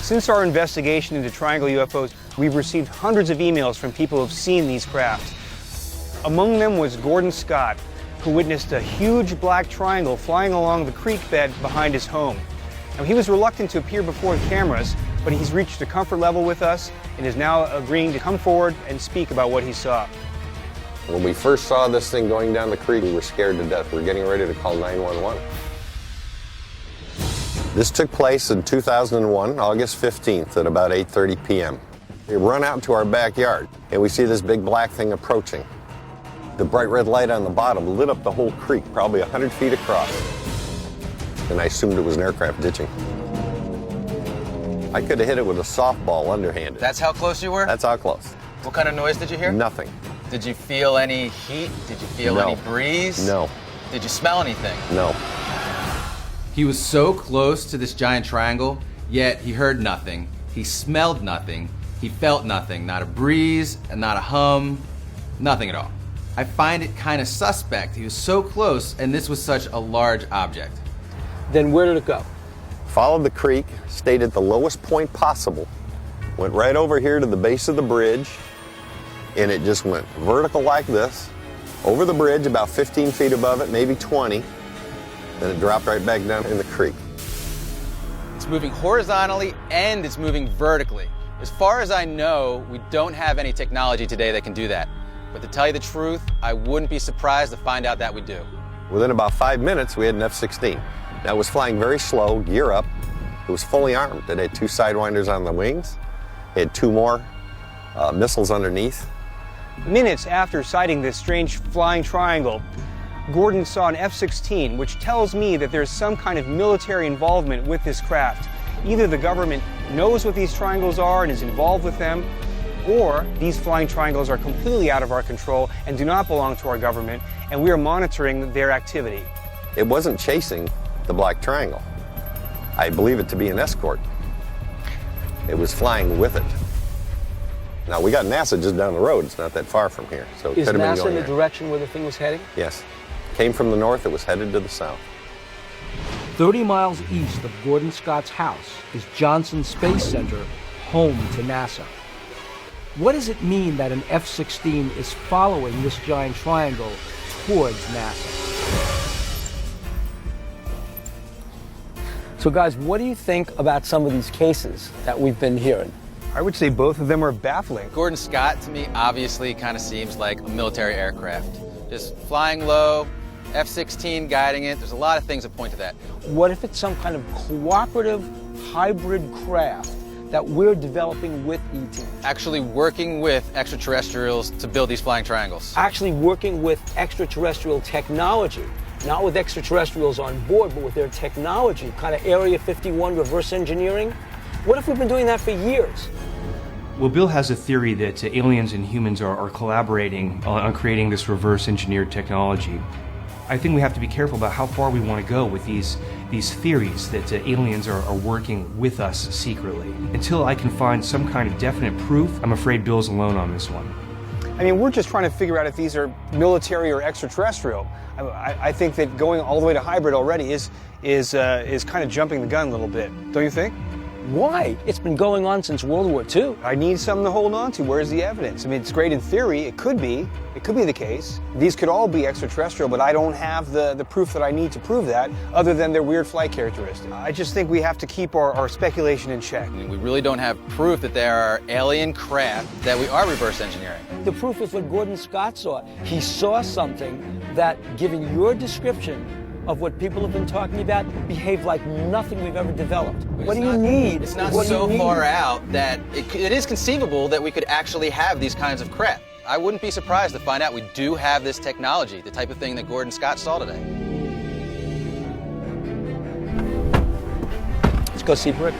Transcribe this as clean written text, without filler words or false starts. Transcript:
Since our investigation into triangle UFOs, we've received hundreds of emails from people who have seen these craft. Among them was Gordon Scott, who witnessed a huge black triangle flying along the creek bed behind his home. Now, he was reluctant to appear before the cameras, but he's reached a comfort level with us and is now agreeing to come forward and speak about what he saw. When we first saw this thing going down the creek, we were scared to death. We were getting ready to call 911. This took place in 2001, August 15th at about 8:30 p.m. We run out to our backyard and we see this big black thing approaching. The bright red light on the bottom lit up the whole creek, probably 100 feet across. And I assumed it was an aircraft ditching. I could have hit it with a softball underhanded. That's how close you were? That's how close. What kind of noise did you hear? Nothing. Did you feel any heat? Did you feel any breeze? No. Did you smell anything? No. He was so close to this giant triangle, yet he heard nothing. He smelled nothing. He felt nothing. Not a breeze, not a hum, nothing at all. I find it kind of suspect. He was so close, and this was such a large object. Then where did it go? Followed the creek, stayed at the lowest point possible, went right over here to the base of the bridge, and it just went vertical like this, over the bridge about 15 feet above it, maybe 20, then it dropped right back down in the creek. It's moving horizontally and it's moving vertically. As far as I know, we don't have any technology today that can do that. But to tell you the truth, I wouldn't be surprised to find out that we do. Within about 5 minutes, we had an F-16. Now, it was flying very slow, gear up. It was fully armed. It had 2 sidewinders on the wings. It had 2 more missiles underneath. Minutes after sighting this strange flying triangle, Gordon saw an F-16, which tells me that there's some kind of military involvement with this craft. Either the government knows what these triangles are and is involved with them, or these flying triangles are completely out of our control and do not belong to our government, and we are monitoring their activity. It wasn't chasing the black triangle. I believe it to be an escort. It was flying with it. Now, we got NASA just down the road. It's not that far from here, so it could have been going Is NASA in the there. direction where the thing was heading? Yes. Came from the north, it was headed to the south. 30 miles east of Gordon Scott's house is Johnson Space Center, home to NASA. What does it mean that an F-16 is following this giant triangle towards NASA? So guys, what do you think about some of these cases that we've been hearing? I would say both of them are baffling. Gordon Scott, to me, obviously kind of seems like a military aircraft. Just flying low, F-16 guiding it. There's a lot of things that point to that. What if it's some kind of cooperative hybrid craft that we're developing with ET? Actually working with extraterrestrials to build these flying triangles. Actually working with extraterrestrial technology, not with extraterrestrials on board, but with their technology, kind of Area 51 reverse engineering. What if we've been doing that for years? Well, Bill has a theory that aliens and humans are collaborating on creating this reverse engineered technology. I think we have to be careful about how far we want to go with these theories that aliens are working with us secretly. Until I can find some kind of definite proof, I'm afraid Bill's alone on this one. I mean, we're just trying to figure out if these are military or extraterrestrial. I think that going all the way to hybrid already is kind of jumping the gun a little bit, don't you think? Why? It's been going on since World War II. I need something to hold on to. Where's the evidence? I mean, it's great in theory. It could be the case. These could all be extraterrestrial, but I don't have the proof that I need to prove that, other than their weird flight characteristics. I just think we have to keep our speculation in check. I mean, we really don't have proof that there are alien craft that we are reverse engineering. The proof is what Gordon Scott saw. He saw something that, given your description of what people have been talking about, behaved like nothing we've ever developed. What do you need? It's not so far out that it is conceivable that we could actually have these kinds of craft. I wouldn't be surprised to find out we do have this technology, the type of thing that Gordon Scott saw today. Let's go see Brick.